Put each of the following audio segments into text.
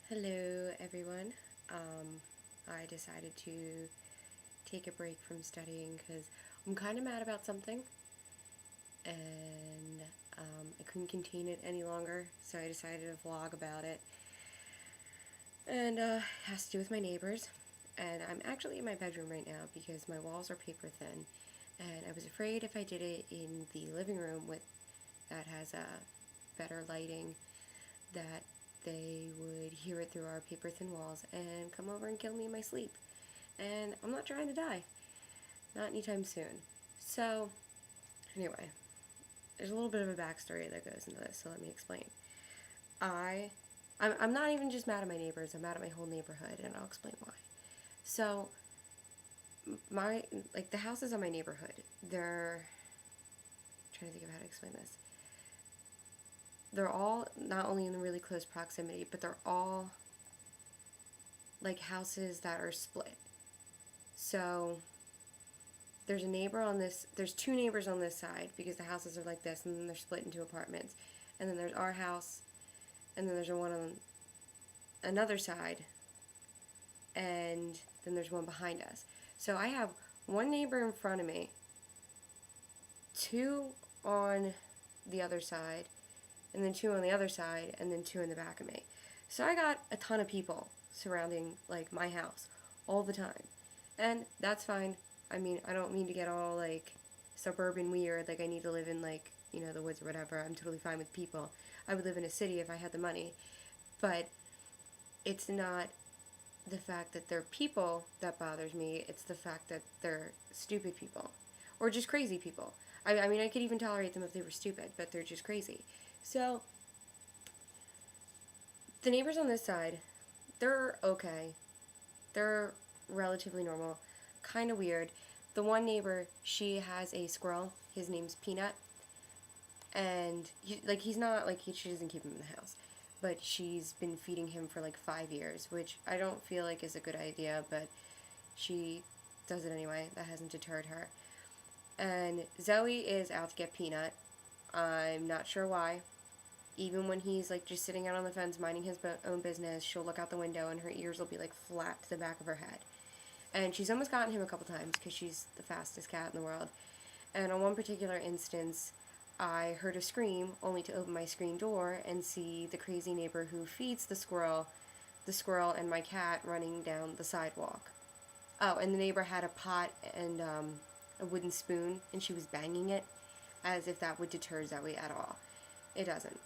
Hello, everyone. I decided to take a break from studying because I'm kind of mad about something and I couldn't contain it any longer, so I decided to vlog about it. And it has to do with my neighbors. And I'm actually in my bedroom right now because my walls are paper thin. And I was afraid if I did it in the living room with that has better lighting, that they would hear it through our paper thin walls and come over and kill me in my sleep. And I'm not trying to die. Not anytime soon. So, anyway, there's a little bit of a backstory that goes into this, so let me explain. I, I'm not even just mad at my neighbors, I'm mad at my whole neighborhood, and I'll explain why. So, the houses in my neighborhood, they're, I'm trying to think of how to explain this. They're all not only in really close proximity, but they're all like houses that are split. So there's two neighbors on this side because the houses are like this, and then they're split into apartments. And then there's our house, and then there's one on another side, and then there's one behind us. So I have one neighbor in front of me, two on the other side, and then two on the other side, and then two in the back of me. So I got a ton of people surrounding like my house all the time. And that's fine. I mean, I don't mean to get all like suburban weird, like I need to live in like, the woods or whatever. I'm totally fine with people. I would live in a city if I had the money. But it's not the fact that they're people that bothers me, it's the fact that they're stupid people. Or just crazy people. I mean, I could even tolerate them if they were stupid, but they're just crazy. So, the neighbors on this side, they're okay. They're relatively normal. Kind of weird. The one neighbor, she has a squirrel. His name's Peanut. And, she doesn't keep him in the house. But she's been feeding him for like 5 years, which I don't feel like is a good idea, but she does it anyway. That hasn't deterred her. And Zoey is out to get Peanut. I'm not sure why. Even when he's like just sitting out on the fence minding his own business, she'll look out the window and her ears will be like flat to the back of her head. And she's almost gotten him a couple times because she's the fastest cat in the world. And on one particular instance, I heard a scream only to open my screen door and see the crazy neighbor who feeds the squirrel and my cat running down the sidewalk. Oh, and the neighbor had a pot and a wooden spoon, and she was banging it as if that would deter Zoe at all. It doesn't.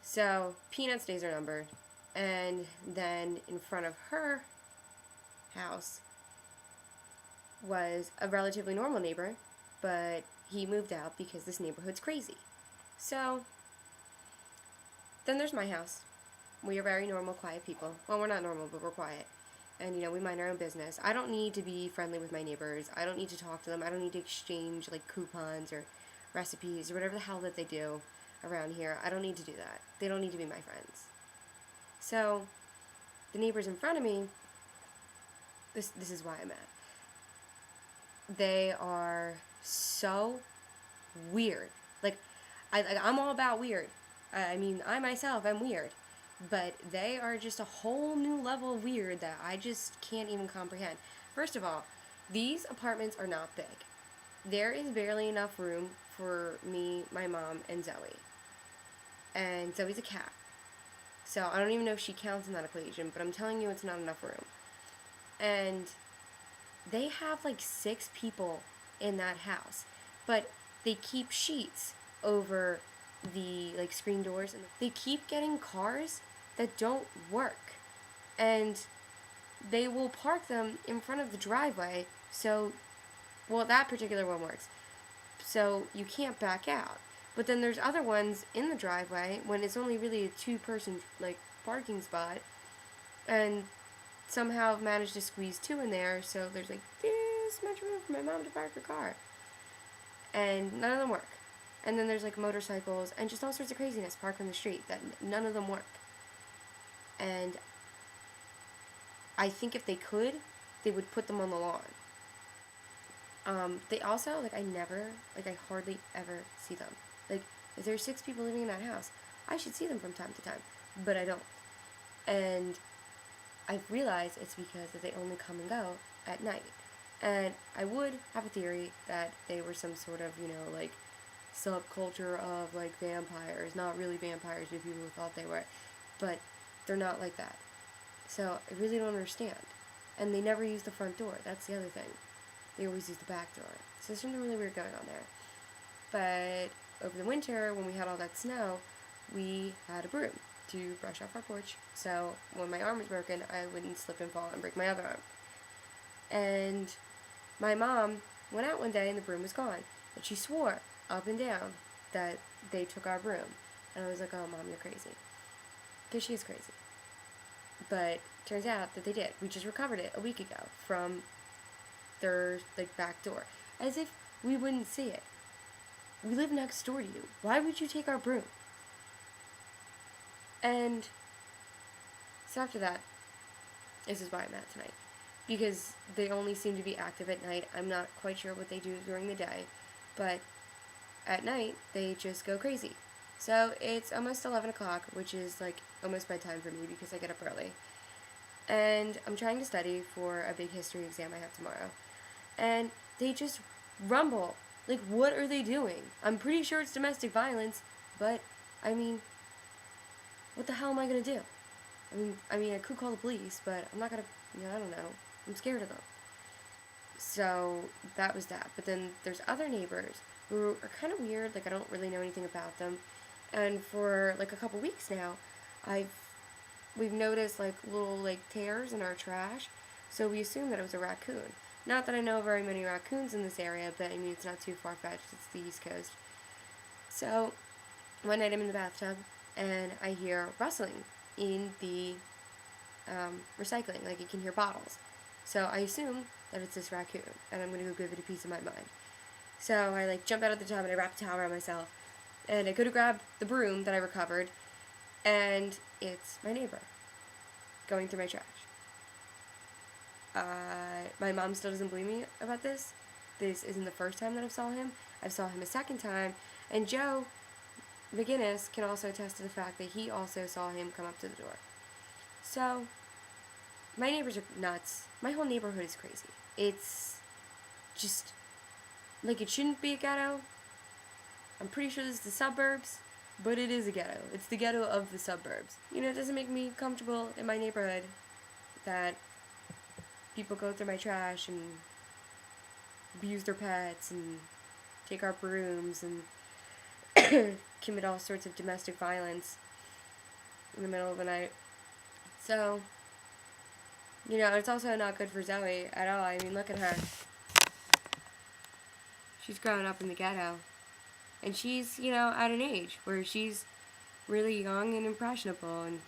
So, Peanut's days are numbered. And then in front of her house was a relatively normal neighbor, but he moved out because this neighborhood's crazy. So, then there's my house. We are very normal, quiet people. Well, we're not normal, but we're quiet. And, we mind our own business. I don't need to be friendly with my neighbors. I don't need to talk to them. I don't need to exchange, like, coupons or recipes or whatever the hell that they do around here. I don't need to do that. They don't need to be my friends. So, the neighbors in front of me, this is why I'm mad. They are so weird. Like, I'm all about weird. I mean, I myself am weird. But they are just a whole new level of weird that I just can't even comprehend. First of all, these apartments are not big. There is barely enough room for me, my mom, and Zoe. And Zoe's a cat. So I don't even know if she counts in that equation, but I'm telling you it's not enough room. And they have like 6 people in that house, but they keep sheets over the like screen doors, and they keep getting cars that don't work. And they will park them in front of the driveway, so that particular one works. So you can't back out. But then there's other ones in the driveway when it's only really a 2-person like parking spot, and somehow I've managed to squeeze 2 in there, so there's like this much room for my mom to park her car. And none of them work. And then there's like motorcycles and just all sorts of craziness parked on the street that none of them work. And I think if they could, they would put them on the lawn. They also, I hardly ever see them. Like, if there's 6 people living in that house, I should see them from time to time. But I don't. And I've realized it's because that they only come and go at night. And I would have a theory that they were some sort of, like subculture of like vampires. Not really vampires, but people thought they were. But they're not like that. So I really don't understand. And they never use the front door. That's the other thing. They always use the back door. So there's something really weird going on there. But over the winter, when we had all that snow, we had a broom to brush off our porch. So when my arm was broken, I wouldn't slip and fall and break my other arm. And my mom went out one day and the broom was gone. And she swore up and down that they took our broom. And I was like, oh, Mom, you're crazy. Because she is crazy. But turns out that they did. We just recovered it a week ago from their back door. As if we wouldn't see it. We live next door to you. Why would you take our broom? And so after that, this is why I'm at tonight. Because they only seem to be active at night. I'm not quite sure what they do during the day. But at night, they just go crazy. So it's almost 11 o'clock, which is almost bedtime for me because I get up early. And I'm trying to study for a big history exam I have tomorrow. And they just rumble. What are they doing? I'm pretty sure it's domestic violence, but, what the hell am I going to do? I could call the police, but I'm not going to, I don't know. I'm scared of them. So that was that. But then there's other neighbors who are kind of weird. I don't really know anything about them. And for, a couple weeks now, we've noticed, little, tears in our trash. So we assumed that it was a raccoon. Not that I know very many raccoons in this area, but it's not too far-fetched. It's the East Coast. So one night I'm in the bathtub, and I hear rustling in the recycling. You can hear bottles. So I assume that it's this raccoon, and I'm going to go give it a piece of my mind. So I, jump out of the tub, and I wrap a towel around myself. And I go to grab the broom that I recovered, and it's my neighbor going through my trash. My mom still doesn't believe me about this. This isn't the first time that I saw him. I saw him a second time, and Joe McGinnis can also attest to the fact that he also saw him come up to the door. So, my neighbors are nuts. My whole neighborhood is crazy. It's just, it shouldn't be a ghetto. I'm pretty sure this is the suburbs, but it is a ghetto. It's the ghetto of the suburbs. It doesn't make me comfortable in my neighborhood that people go through my trash and abuse their pets and take our brooms and commit all sorts of domestic violence in the middle of the night. So, it's also not good for Zoey at all. Look at her. She's growing up in the ghetto. And she's, at an age where she's really young and impressionable. And,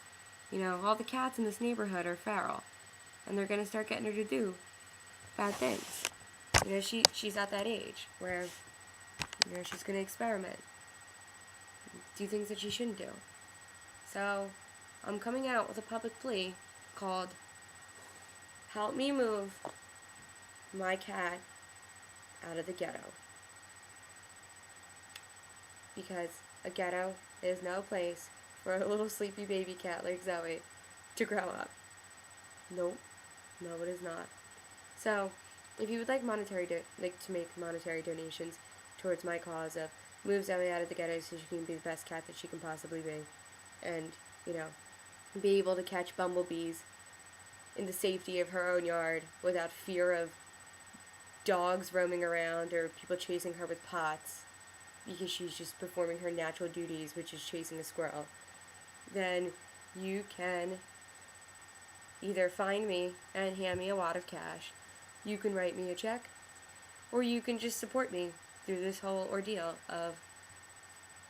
all the cats in this neighborhood are feral. And they're going to start getting her to do bad things. She's at that age where, she's going to experiment. Do things that she shouldn't do. So, I'm coming out with a public plea called, help me move my cat out of the ghetto. Because a ghetto is no place for a little sleepy baby cat like Zoey to grow up. Nope. No, it is not. So, if you would like to make monetary donations towards my cause of move Zoey out of the ghetto so she can be the best cat that she can possibly be, and be able to catch bumblebees in the safety of her own yard without fear of dogs roaming around or people chasing her with pots because she's just performing her natural duties, which is chasing a squirrel, then you can either find me and hand me a wad of cash, you can write me a check, or you can just support me through this whole ordeal of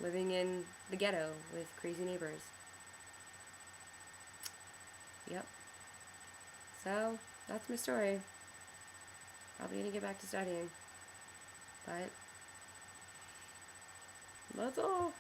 living in the ghetto with crazy neighbors. Yep. So, that's my story. Probably gonna get back to studying. But that's all.